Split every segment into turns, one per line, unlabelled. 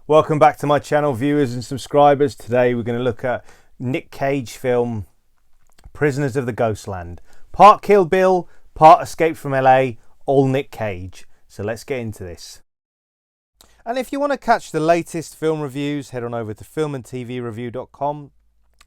Welcome back to my channel, viewers and subscribers. Today we're going to look at Nick Cage film Prisoners of the Ghostland. Part Kill Bill, part Escape from LA, all Nick Cage. So let's get into this. And if you want to catch the latest film reviews, head on over to filmandtvreview.com.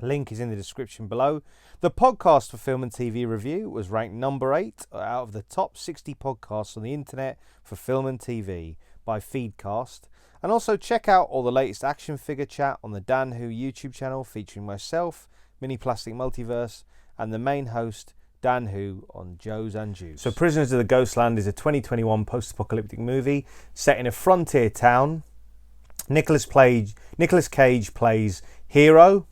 Link is in the description below. The podcast for Film and TV Review was ranked number 8 out of the top 60 podcasts on the internet for film and TV by Feedcast. And also check out all the latest action figure chat on the Dan Who YouTube channel featuring myself, Mini Plastic Multiverse, and the main host, Dan Who, on Joe's and Juice. So Prisoners of the Ghostland is a 2021 post-apocalyptic movie set in a frontier town. Nicolas Cage plays Hero,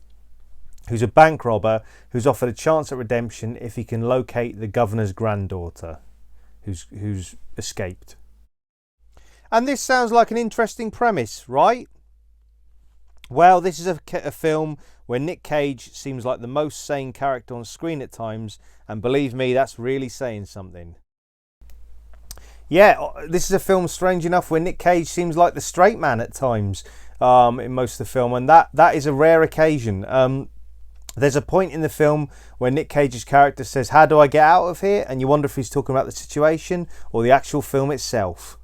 who's a bank robber who's offered a chance at redemption if he can locate the governor's granddaughter, who's escaped. And this sounds like an interesting premise, right? Well, this is a film where Nick Cage seems like the most sane character on screen at times, and believe me, that's really saying something. Yeah, this is a film, strange enough, where Nick Cage seems like the straight man at times in most of the film, and that is a rare occasion. There's a point in the film where Nick Cage's character says, "How do I get out of here?" And you wonder if he's talking about the situation or the actual film itself.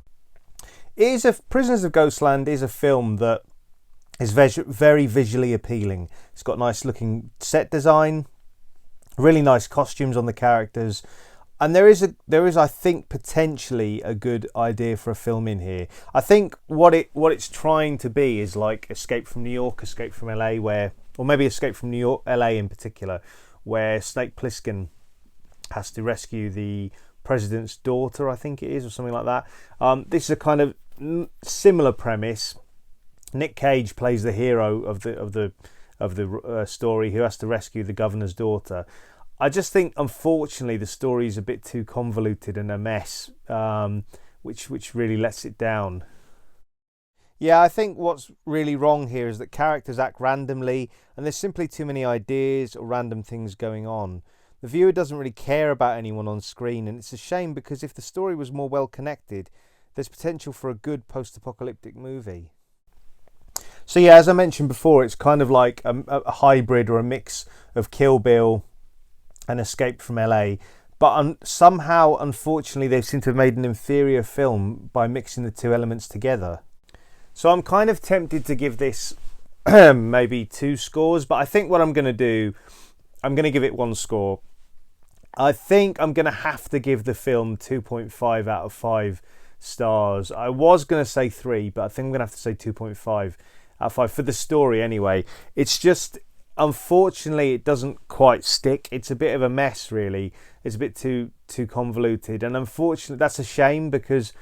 Prisoners of Ghostland is a film that is very visually appealing. It's got nice looking set design, really nice costumes on the characters, and there is I think potentially a good idea for a film in here. I think what it's trying to be is like Escape from New York, Escape from LA, or maybe Escape from New York, LA in particular, where Snake Plissken has to rescue the president's daughter, I think it is, or something like that. This is a kind of similar premise. Nick Cage plays the hero of the story, who has to rescue the governor's daughter. I just think, unfortunately, the story is a bit too convoluted and a mess, which really lets it down. Yeah, I think what's really wrong here is that characters act randomly, and there's simply too many ideas or random things going on. The viewer doesn't really care about anyone on screen, and it's a shame because if the story was more well connected, there's potential for a good post-apocalyptic movie. So yeah, as I mentioned before, it's kind of like a hybrid or a mix of Kill Bill and Escape from LA. But somehow, unfortunately, they seem to have made an inferior film by mixing the two elements together. So I'm kind of tempted to give this maybe 2 scores, but I think what I'm going to do, I'm going to give it 1 score. I think I'm going to have to give the film 2.5 out of 5 stars. I was going to say 3, but I think I'm going to have to say 2.5 out of 5 for the story anyway. It's just, unfortunately, it doesn't quite stick. It's a bit of a mess, really. It's a bit too convoluted, and unfortunately, that's a shame because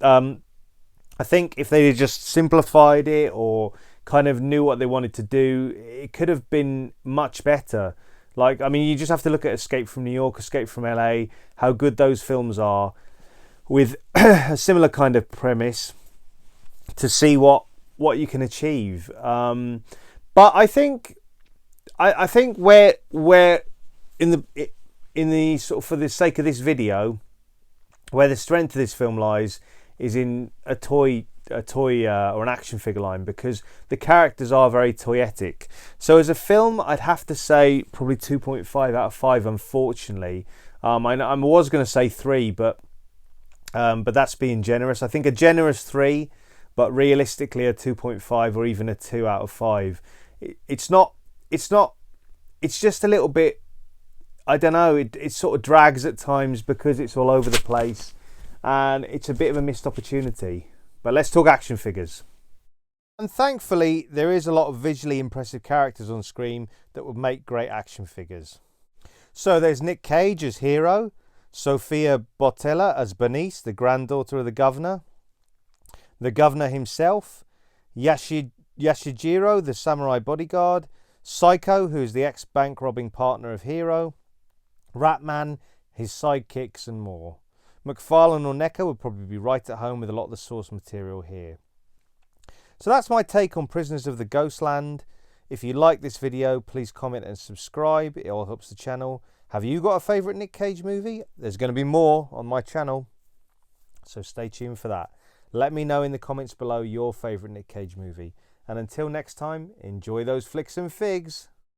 I think if they had just simplified it or kind of knew what they wanted to do, it could have been much better. Like, I mean, you just have to look at Escape from New York, Escape from LA, how good those films are with a similar kind of premise to see what you can achieve. But I think where in the sort of, for the sake of this video, where the strength of this film lies is in a toy or an action figure line, because the characters are very toyetic. So as a film, I'd have to say probably 2.5 out of 5, unfortunately. I was going to say 3, but that's being generous. I think a generous 3, but realistically a 2.5 or even a 2 out of 5. It's just a little bit, I don't know, it sort of drags at times because it's all over the place, and it's a bit of a missed opportunity. But let's talk action figures. And thankfully, there is a lot of visually impressive characters on screen that would make great action figures. So there's Nick Cage as Hero, Sofia Boutella as Bernice, the granddaughter of the governor himself, Yashijiro, the samurai bodyguard, Psycho, who is the ex-bank robbing partner of Hero, Ratman, his sidekicks, and more. McFarlane or Necker would probably be right at home with a lot of the source material here. So that's my take on Prisoners of the Ghostland. If you like this video, please comment and subscribe. It all helps the channel. Have you got a favourite Nick Cage movie? There's going to be more on my channel, so stay tuned for that. Let me know in the comments below your favourite Nick Cage movie. And until next time, enjoy those flicks and figs.